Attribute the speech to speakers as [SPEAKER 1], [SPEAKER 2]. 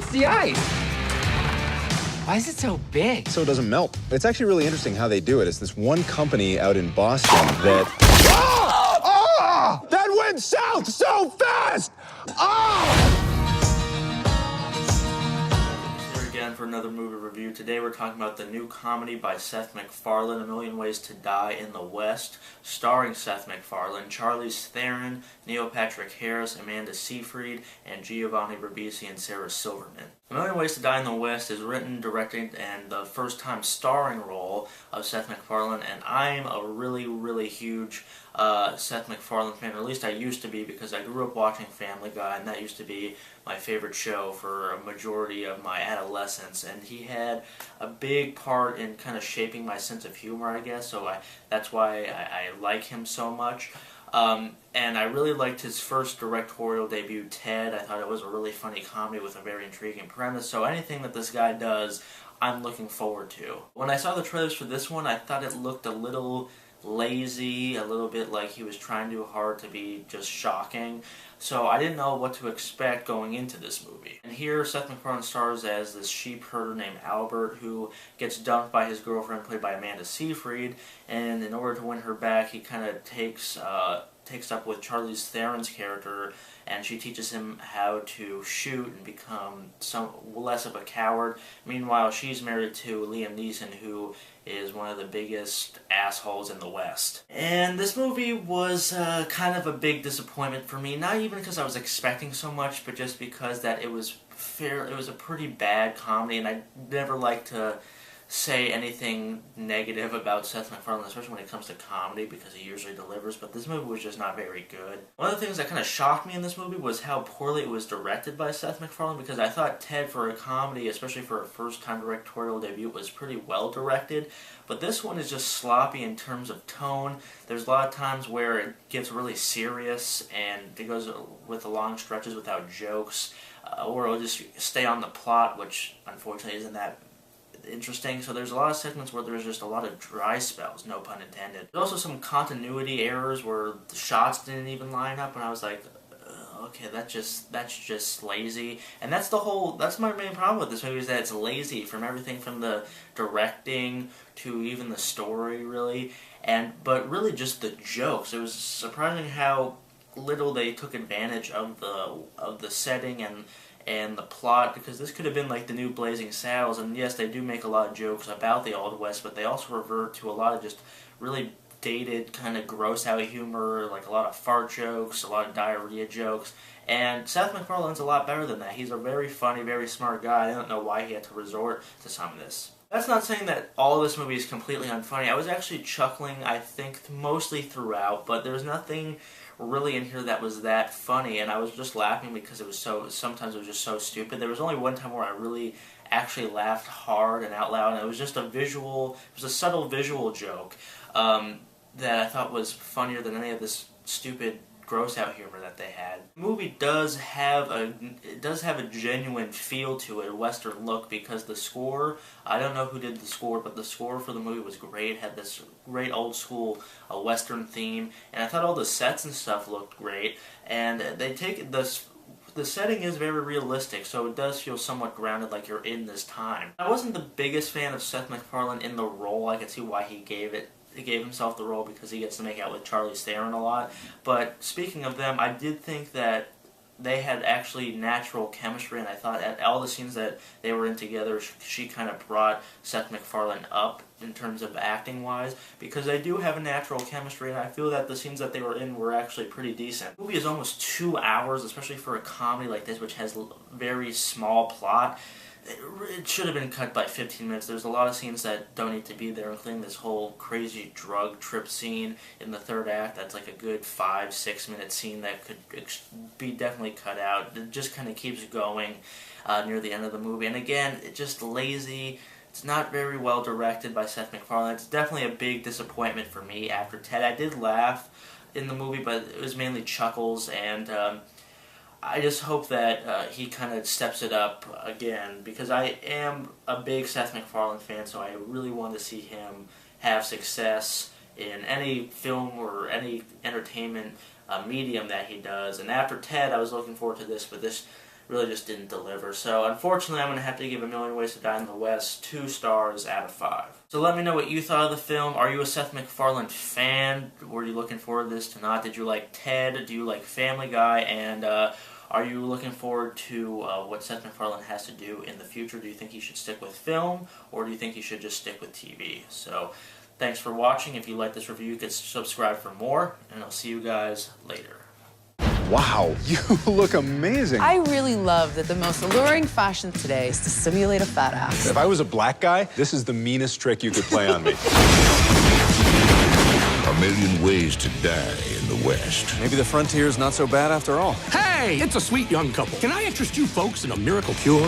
[SPEAKER 1] What's the ice? Why is it so big?
[SPEAKER 2] So it doesn't melt. It's actually really interesting how they do it. It's this one company out in Boston that... That went south so fast!
[SPEAKER 3] Here again for another movie review. Today we're talking about the new comedy by Seth MacFarlane, A Million Ways to Die in the West, starring Seth MacFarlane, Charlize Theron, Neil Patrick Harris, Amanda Seyfried, and Giovanni Ribisi and Sarah Silverman. A Million Ways to Die in the West is written, directed, and the first-time starring role of Seth MacFarlane, and I'm a really huge Seth MacFarlane fan, or at least I used to be, because I grew up watching Family Guy, and that used to be my favorite show for a majority of my adolescence, and he had a big part in kind of shaping my sense of humor, I guess, so that's why I like him so much. And I really liked his first directorial debut, Ted. I thought it was a really funny comedy with a very intriguing premise, so anything that this guy does, I'm looking forward to. When I saw the trailers for this one, I thought it looked a little lazy, a little bit like he was trying too hard to be just shocking, so I didn't know what to expect going into this movie. And here Seth MacFarlane stars as this sheep herder named Albert who gets dumped by his girlfriend played by Amanda Seyfried, and in order to win her back he kind of takes up with Charlize Theron's character, and she teaches him how to shoot and become less of a coward. Meanwhile, she's married to Liam Neeson, who is one of the biggest assholes in the West. And this movie was kind of a big disappointment for me, not even because I was expecting so much, but just because that it was a pretty bad comedy, and I never like to say anything negative about Seth MacFarlane, especially when it comes to comedy, because he usually delivers, but this movie was just not very good. One of the things that kind of shocked me in this movie was how poorly it was directed by Seth MacFarlane, because I thought Ted, for a comedy, especially for a first-time directorial debut, was pretty well directed, but this one is just sloppy in terms of tone. There's a lot of times where it gets really serious, and it goes with the long stretches without jokes, or it'll just stay on the plot, which unfortunately isn't that interesting. So there's a lot of segments where there's just a lot of dry spells, no pun intended. There's also some continuity errors where the shots didn't even line up, and I was like, okay, that's just lazy. And that's my main problem with this movie, is that it's lazy from everything from the directing to even the story, really, but really just the jokes. It was surprising how little they took advantage of the setting and the plot, because this could have been like the new Blazing Saddles, and yes, they do make a lot of jokes about the Old West, but they also revert to a lot of just really dated, kind of gross-out humor, like a lot of fart jokes, a lot of diarrhea jokes, and Seth MacFarlane's a lot better than that. He's a very funny, very smart guy. I don't know why he had to resort to some of this. That's not saying that all of this movie is completely unfunny. I was actually chuckling, I think, mostly throughout, but there's nothing really in here that was that funny, and I was just laughing because sometimes it was just so stupid. There was only one time where I really actually laughed hard and out loud, and it was just a subtle visual joke that I thought was funnier than any of this stupid gross-out humor that they had. The movie does have a genuine feel to it, a Western look, because the score, I don't know who did the score, but the score for the movie was great. It had this great old-school Western theme, and I thought all the sets and stuff looked great, and the setting is very realistic, so it does feel somewhat grounded, like you're in this time. I wasn't the biggest fan of Seth MacFarlane in the role. I could see why he gave himself the role, because he gets to make out with Charlize Theron a lot. But speaking of them, I did think that they had actually natural chemistry, and I thought at all the scenes that they were in together, she kind of brought Seth MacFarlane up in terms of acting-wise, because they do have a natural chemistry, and I feel that the scenes that they were in were actually pretty decent. The movie is almost 2 hours, especially for a comedy like this, which has a very small plot. It should have been cut by 15 minutes. There's a lot of scenes that don't need to be there, including this whole crazy drug trip scene in the third act. That's like a good 5-6 minute scene that could be definitely cut out. It just kind of keeps going near the end of the movie. And again, it's just lazy. It's not very well directed by Seth MacFarlane. It's definitely a big disappointment for me after Ted. I did laugh in the movie, but it was mainly chuckles, and I just hope that he kind of steps it up again, because I am a big Seth MacFarlane fan, so I really want to see him have success in any film or any entertainment medium that he does. And after Ted, I was looking forward to this, but this really just didn't deliver. So unfortunately, I'm going to have to give A Million Ways to Die in the West 2 stars out of 5. So let me know what you thought of the film. Are you a Seth MacFarlane fan? Were you looking forward to this to not? Did you like Ted? Do you like Family Guy? And are you looking forward to what Seth MacFarlane has to do in the future? Do you think he should stick with film, or do you think he should just stick with TV? So thanks for watching. If you like this review, you can subscribe for more, and I'll see you guys later.
[SPEAKER 2] Wow, you look amazing.
[SPEAKER 4] I really love that the most alluring fashion today is to simulate a fat ass.
[SPEAKER 2] If I was a black guy, this is the meanest trick you could play on me.
[SPEAKER 5] A Million Ways to Die in the West.
[SPEAKER 2] Maybe the frontier is not so bad after all.
[SPEAKER 6] Hey, it's a sweet young couple. Can I interest you folks in a miracle cure?